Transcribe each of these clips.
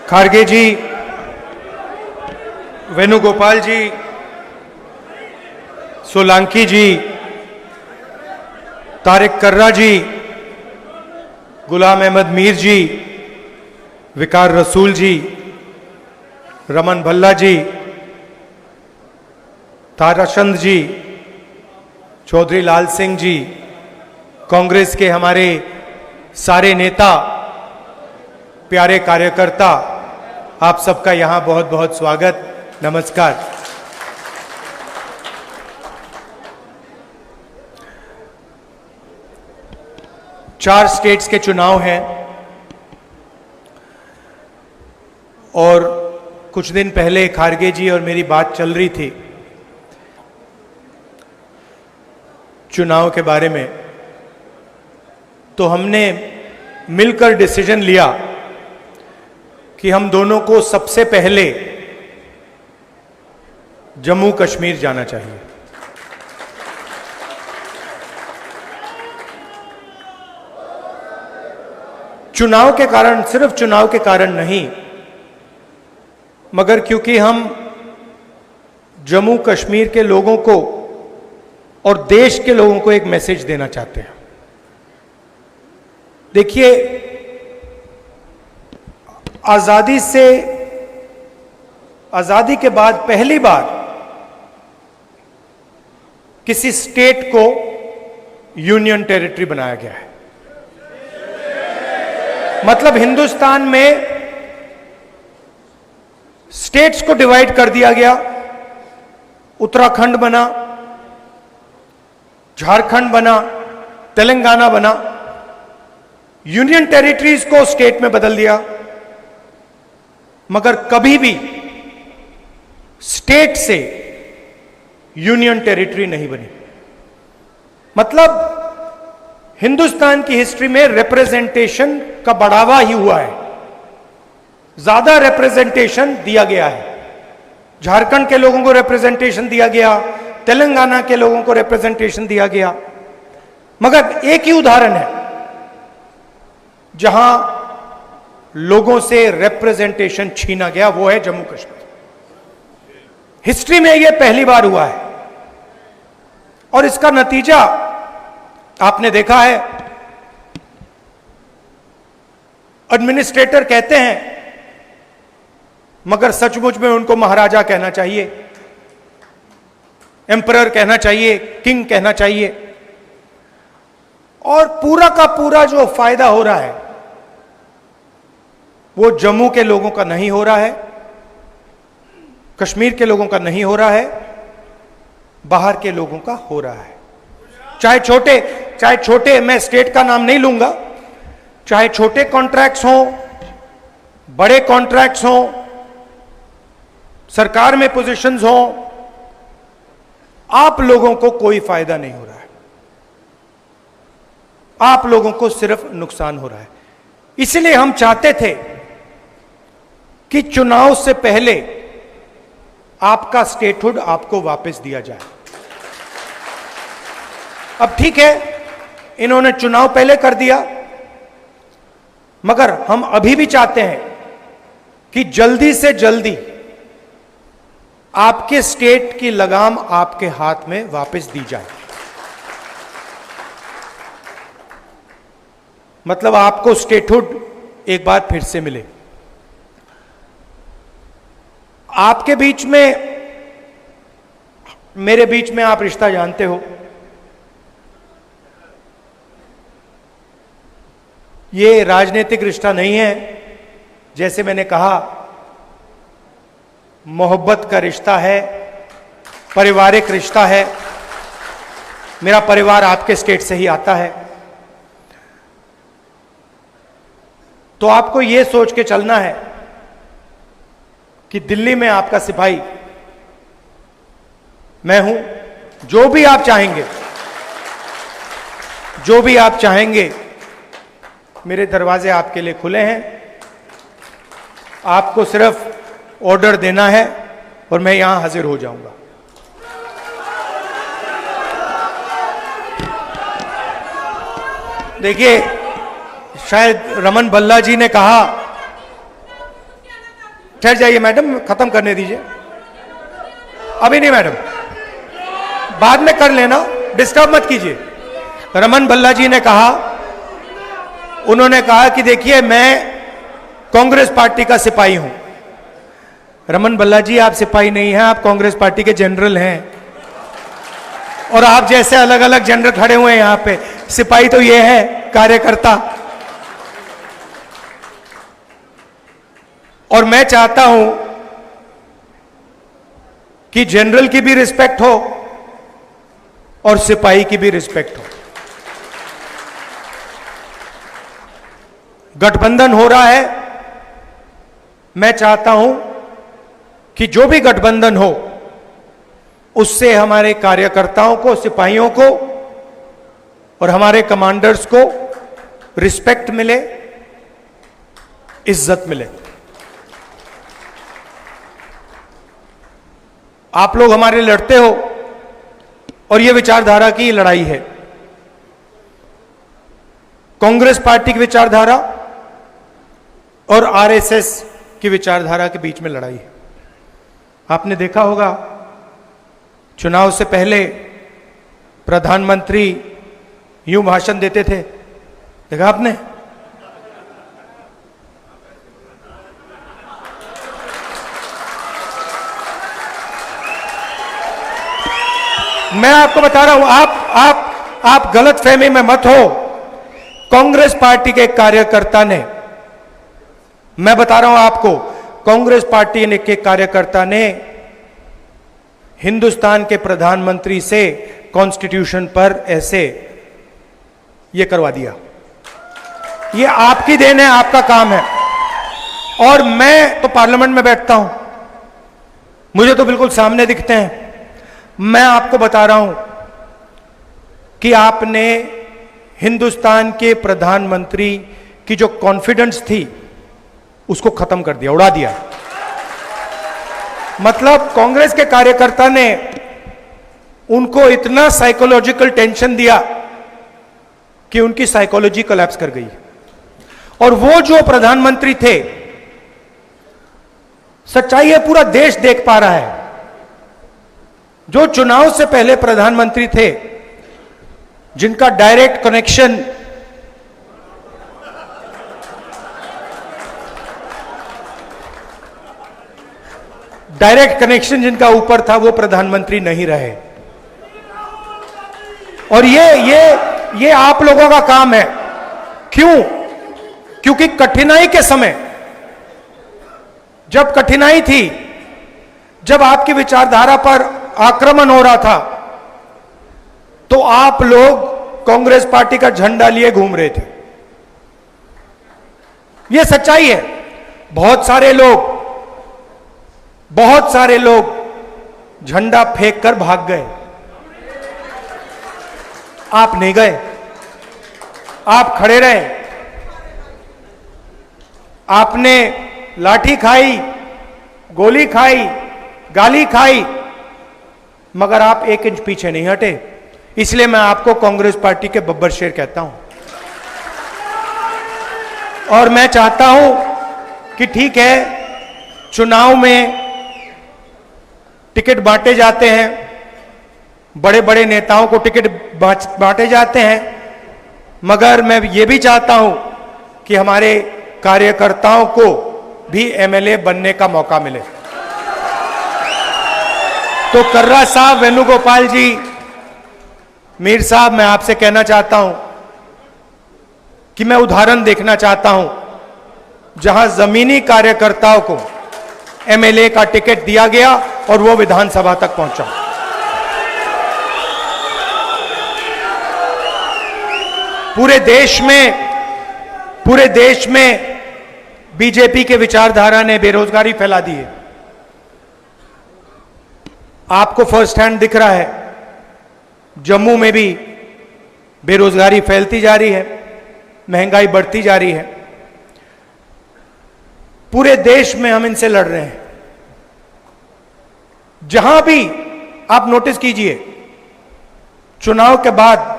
खारगे जी, वेणुगोपाल जी, सोलंकी जी, तारिक कर्रा जी, गुलाम अहमद मीर जी, विकार रसूल जी, रमन भल्ला जी, ताराचंद जी, चौधरी लाल सिंह जी, कांग्रेस के हमारे सारे नेता, प्यारे कार्यकर्ता, आप सबका यहां बहुत बहुत स्वागत, नमस्कार। चार स्टेट्स के चुनाव हैं और कुछ दिन पहले खारगे जी और मेरी बात चल रही थी चुनाव के बारे में, तो हमने मिलकर डिसीजन लिया कि हम दोनों को सबसे पहले जम्मू कश्मीर जाना चाहिए। चुनाव के कारण, सिर्फ चुनाव के कारण नहीं, मगर क्योंकि हम जम्मू कश्मीर के लोगों को और देश के लोगों को एक मैसेज देना चाहते हैं। देखिए, आजादी के बाद पहली बार किसी स्टेट को यूनियन टेरिटरी बनाया गया है। मतलब हिंदुस्तान में स्टेट्स को डिवाइड कर दिया गया। उत्तराखंड बना, झारखंड बना, तेलंगाना बना, यूनियन टेरिटरीज को स्टेट में बदल दिया, मगर कभी भी स्टेट से यूनियन टेरिटरी नहीं बनी। मतलब हिंदुस्तान की हिस्ट्री में रिप्रेजेंटेशन का बढ़ावा ही हुआ है, ज्यादा रिप्रेजेंटेशन दिया गया है। झारखंड के लोगों को रिप्रेजेंटेशन दिया गया, तेलंगाना के लोगों को रिप्रेजेंटेशन दिया गया, मगर एक ही उदाहरण है जहां लोगों से रिप्रेजेंटेशन छीना गया, वो है जम्मू कश्मीर। हिस्ट्री में यह पहली बार हुआ है और इसका नतीजा आपने देखा है। एडमिनिस्ट्रेटर कहते हैं, मगर सचमुच में उनको महाराजा कहना चाहिए, एम्परर कहना चाहिए, किंग कहना चाहिए। और पूरा का पूरा जो फायदा हो रहा है वो जम्मू के लोगों का नहीं हो रहा है, कश्मीर के लोगों का नहीं हो रहा है, बाहर के लोगों का हो रहा है। चाहे छोटे, मैं स्टेट का नाम नहीं लूंगा, चाहे छोटे कॉन्ट्रैक्ट्स हों, बड़े कॉन्ट्रैक्ट्स हों, सरकार में पोजीशंस हों, आप लोगों को कोई फायदा नहीं हो रहा है, आप लोगों को सिर्फ नुकसान हो रहा है। इसलिए हम चाहते थे कि चुनाव से पहले आपका स्टेटहुड आपको वापस दिया जाए। अब ठीक है, इन्होंने चुनाव पहले कर दिया, मगर हम अभी भी चाहते हैं कि जल्दी से जल्दी आपके स्टेट की लगाम आपके हाथ में वापस दी जाए। मतलब आपको स्टेटहुड एक बार फिर से मिले। आपके बीच में, मेरे बीच में आप रिश्ता जानते हो, ये राजनीतिक रिश्ता नहीं है। जैसे मैंने कहा, मोहब्बत का रिश्ता है, पारिवारिक रिश्ता है। मेरा परिवार आपके स्टेट से ही आता है, तो आपको यह सोच के चलना है कि दिल्ली में आपका सिपाही मैं हूं। जो भी आप चाहेंगे, मेरे दरवाजे आपके लिए खुले हैं। आपको सिर्फ ऑर्डर देना है और मैं यहां हाजिर हो जाऊंगा। देखिए, शायद रमन भल्ला जी ने कहा ठहर जाइए मैडम, खत्म करने दीजिए। अभी नहीं मैडम, बाद में कर लेना, डिस्टर्ब मत कीजिए। रमन भल्ला जी ने कहा, उन्होंने कहा कि देखिए मैं कांग्रेस पार्टी का सिपाही हूं। रमन भल्ला जी, आप सिपाही नहीं हैं, आप कांग्रेस पार्टी के जनरल हैं। और आप जैसे अलग अलग जनरल खड़े हुए हैं यहां पे। सिपाही तो ये है, कार्यकर्ता। और मैं चाहता हूं कि जनरल की भी रिस्पेक्ट हो और सिपाही की भी रिस्पेक्ट हो। गठबंधन हो रहा है, मैं चाहता हूं कि जो भी गठबंधन हो उससे हमारे कार्यकर्ताओं को, सिपाहियों को और हमारे कमांडर्स को रिस्पेक्ट मिले, इज्जत मिले। आप लोग हमारे लड़ते हो और यह विचारधारा की लड़ाई है। कांग्रेस पार्टी की विचारधारा और आरएसएस की विचारधारा के बीच में लड़ाई है। आपने देखा होगा चुनाव से पहले प्रधानमंत्री यूं भाषण देते थे, देखा आपने? मैं आपको बता रहा हूं, आप गलत फहमी में मत हो। कांग्रेस पार्टी के कार्यकर्ता ने, मैं बता रहा हूं आपको, कांग्रेस पार्टी के कार्यकर्ता ने हिंदुस्तान के प्रधानमंत्री से कॉन्स्टिट्यूशन पर ऐसे ये करवा दिया। ये आपकी देन है, आपका काम है। और मैं तो पार्लियामेंट में बैठता हूं, मुझे तो बिल्कुल सामने दिखते हैं। मैं आपको बता रहा हूं कि आपने हिंदुस्तान के प्रधानमंत्री की जो कॉन्फिडेंस थी उसको खत्म कर दिया, उड़ा दिया। मतलब कांग्रेस के कार्यकर्ता ने उनको इतना साइकोलॉजिकल टेंशन दिया कि उनकी साइकोलॉजी कोलैप्स कर गई। और वो जो प्रधानमंत्री थे, सच्चाई है, पूरा देश देख पा रहा है, जो चुनाव से पहले प्रधानमंत्री थे, जिनका डायरेक्ट कनेक्शन जिनका ऊपर था, वो प्रधानमंत्री नहीं रहे। और ये आप लोगों का काम है। क्यों? क्योंकि कठिनाई के समय, जब कठिनाई थी, जब आपकी विचारधारा पर आक्रमण हो रहा था, तो आप लोग कांग्रेस पार्टी का झंडा लिए घूम रहे थे। यह सच्चाई है। बहुत सारे लोग झंडा फेंक कर भाग गए। आप नहीं गए, आप खड़े रहे। आपने लाठी खाई, गोली खाई, गाली खाई, मगर आप 1 इंच पीछे नहीं हटे। इसलिए मैं आपको कांग्रेस पार्टी के बब्बर शेर कहता हूं। और मैं चाहता हूं कि ठीक है, चुनाव में टिकट बांटे जाते हैं, बड़े बड़े नेताओं को टिकट बांटे जाते हैं, मगर मैं ये भी चाहता हूं कि हमारे कार्यकर्ताओं को भी एमएलए बनने का मौका मिले। तो कर्रा साहब, वेणुगोपाल जी, मीर साहब, मैं आपसे कहना चाहता हूं कि मैं उदाहरण देखना चाहता हूं जहां जमीनी कार्यकर्ताओं को एमएलए का टिकट दिया गया और वो विधानसभा तक पहुंचा। पूरे देश में बीजेपी के विचारधारा ने बेरोजगारी फैला दी है। आपको फर्स्ट हैंड दिख रहा है, जम्मू में भी बेरोजगारी फैलती जा रही है, महंगाई बढ़ती जा रही है। पूरे देश में हम इनसे लड़ रहे हैं। जहां भी आप नोटिस कीजिए, चुनाव के बाद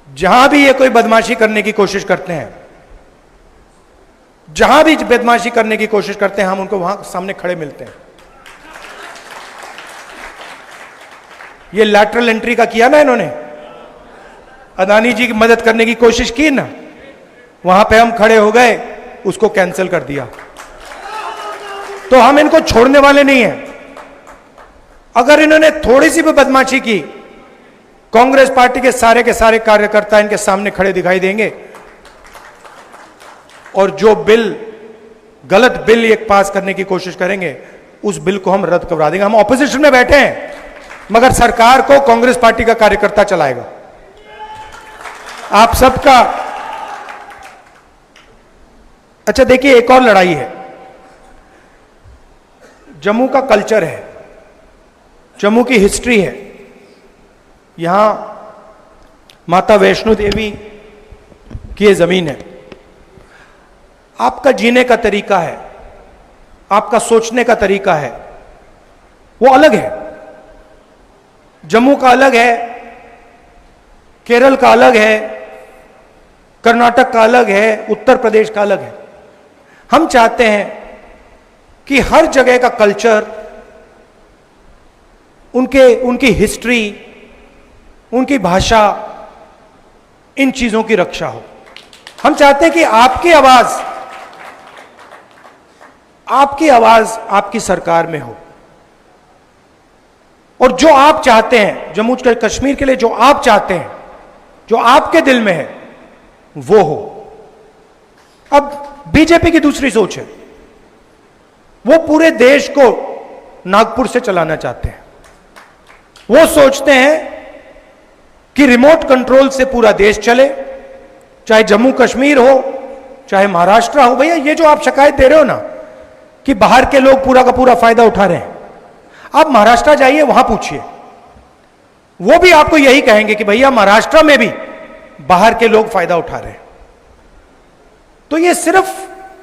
जहां भी ये कोई बदमाशी करने की कोशिश करते हैं, जहां भी बदमाशी करने की कोशिश करते हैं हम उनको वहां सामने खड़े मिलते हैं। ये लैटरल एंट्री का किया ना इन्होंने, अदानी जी की मदद करने की कोशिश की ना, वहां पे हम खड़े हो गए, उसको कैंसिल कर दिया। तो हम इनको छोड़ने वाले नहीं हैं। अगर इन्होंने थोड़ी सी भी बदमाशी की, कांग्रेस पार्टी के सारे कार्यकर्ता इनके सामने खड़े दिखाई देंगे और जो बिल, गलत बिल एक पास करने की कोशिश करेंगे, उस बिल को हम रद्द करवा देंगे। हम ऑपोजिशन में बैठे हैं, मगर सरकार को कांग्रेस पार्टी का कार्यकर्ता चलाएगा। आप सबका अच्छा देखिए, एक और लड़ाई है, जम्मू का कल्चर है, जम्मू की हिस्ट्री है। यहां माता वैष्णो देवी की ये जमीन है। आपका जीने का तरीका है, आपका सोचने का तरीका है, वो अलग है। जम्मू का अलग है, केरल का अलग है, कर्नाटक का अलग है, उत्तर प्रदेश का अलग है। हम चाहते हैं कि हर जगह का कल्चर, उनकी हिस्ट्री, उनकी भाषा, इन चीजों की रक्षा हो। हम चाहते हैं कि आपकी आवाज आपकी सरकार में हो, और जो आप चाहते हैं जम्मू कश्मीर के लिए, जो आप चाहते हैं, जो आपके दिल में है, वो हो। अब बीजेपी की दूसरी सोच है, वो पूरे देश को नागपुर से चलाना चाहते हैं। वो सोचते हैं कि रिमोट कंट्रोल से पूरा देश चले, चाहे जम्मू कश्मीर हो, चाहे महाराष्ट्र हो। भैया, ये जो आप शिकायत दे रहे हो ना कि बाहर के लोग पूरा का पूरा फायदा उठा रहे हैं, आप महाराष्ट्र जाइए, वहां पूछिए, वो भी आपको यही कहेंगे कि भैया महाराष्ट्र में भी बाहर के लोग फायदा उठा रहे हैं। तो ये सिर्फ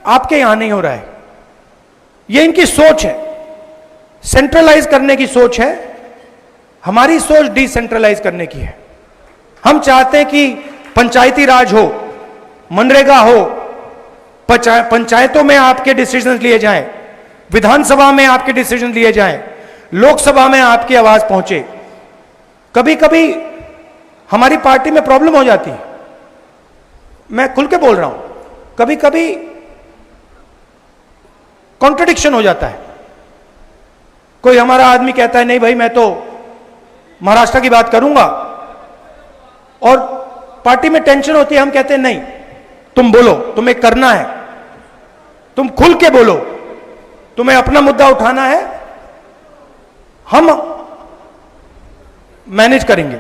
आपके यहां नहीं हो रहा है, ये इनकी सोच है, सेंट्रलाइज करने की सोच है। हमारी सोच डिसेंट्रलाइज करने की है। हम चाहते हैं कि पंचायती राज हो, मनरेगा हो, पंचायतों में आपके डिसीजन लिए जाएं, विधानसभा में आपके डिसीजन लिए जाएं, लोकसभा में आपकी आवाज पहुंचे। कभी कभी हमारी पार्टी में प्रॉब्लम हो जाती है, मैं खुल के बोल रहा हूं, कभी कभी कॉन्ट्रडिक्शन हो जाता है। कोई हमारा आदमी कहता है नहीं भाई मैं तो महाराष्ट्र की बात करूंगा, और पार्टी में टेंशन होती है, हम कहते हैं नहीं तुम बोलो, तुम्हें करना है, तुम खुल के बोलो, तुम्हें अपना मुद्दा उठाना है, हम मैनेज करेंगे।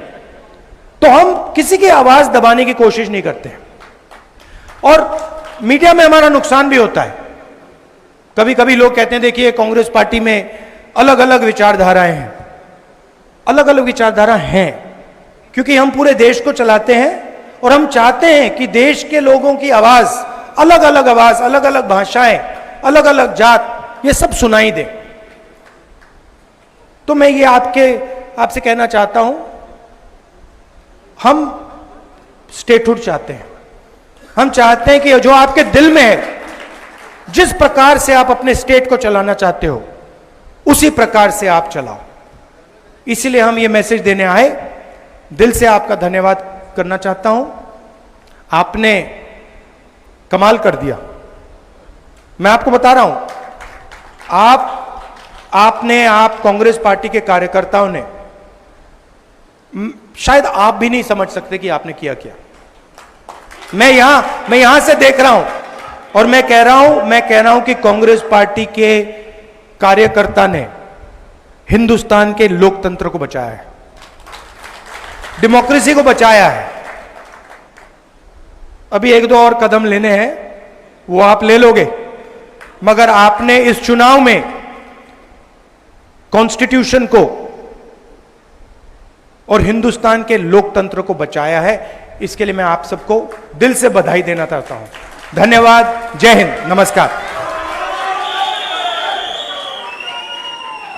तो हम किसी की आवाज दबाने की कोशिश नहीं करते हैं। और मीडिया में हमारा नुकसान भी होता है। कभी कभी लोग कहते हैं देखिए कांग्रेस पार्टी में अलग अलग विचारधाराएं हैं। अलग अलग विचारधारा हैं क्योंकि हम पूरे देश को चलाते हैं और हम चाहते हैं कि देश के लोगों की आवाज, अलग अलग भाषाएं, अलग अलग जात, ये सब सुनाई दे। तो मैं ये आपसे कहना चाहता हूं, हम स्टेटहुड चाहते हैं। हम चाहते हैं कि जो आपके दिल में है, जिस प्रकार से आप अपने स्टेट को चलाना चाहते हो, उसी प्रकार से आप चलाओ। इसीलिए हम ये मैसेज देने आए। दिल से आपका धन्यवाद करना चाहता हूं। आपने कमाल कर दिया। मैं आपको बता रहा हूं, आप कांग्रेस पार्टी के कार्यकर्ताओं ने, शायद आप भी नहीं समझ सकते कि आपने किया क्या। मैं यहां से देख रहा हूं और मैं कह रहा हूं कि कांग्रेस पार्टी के कार्यकर्ता ने हिंदुस्तान के लोकतंत्र को बचाया है, डेमोक्रेसी को बचाया है। अभी एक दो और कदम लेने हैं, वो आप ले लोगे, मगर आपने इस चुनाव में कॉन्स्टिट्यूशन को और हिंदुस्तान के लोकतंत्र को बचाया है। इसके लिए मैं आप सबको दिल से बधाई देना चाहता हूं। धन्यवाद। जय हिंद। नमस्कार।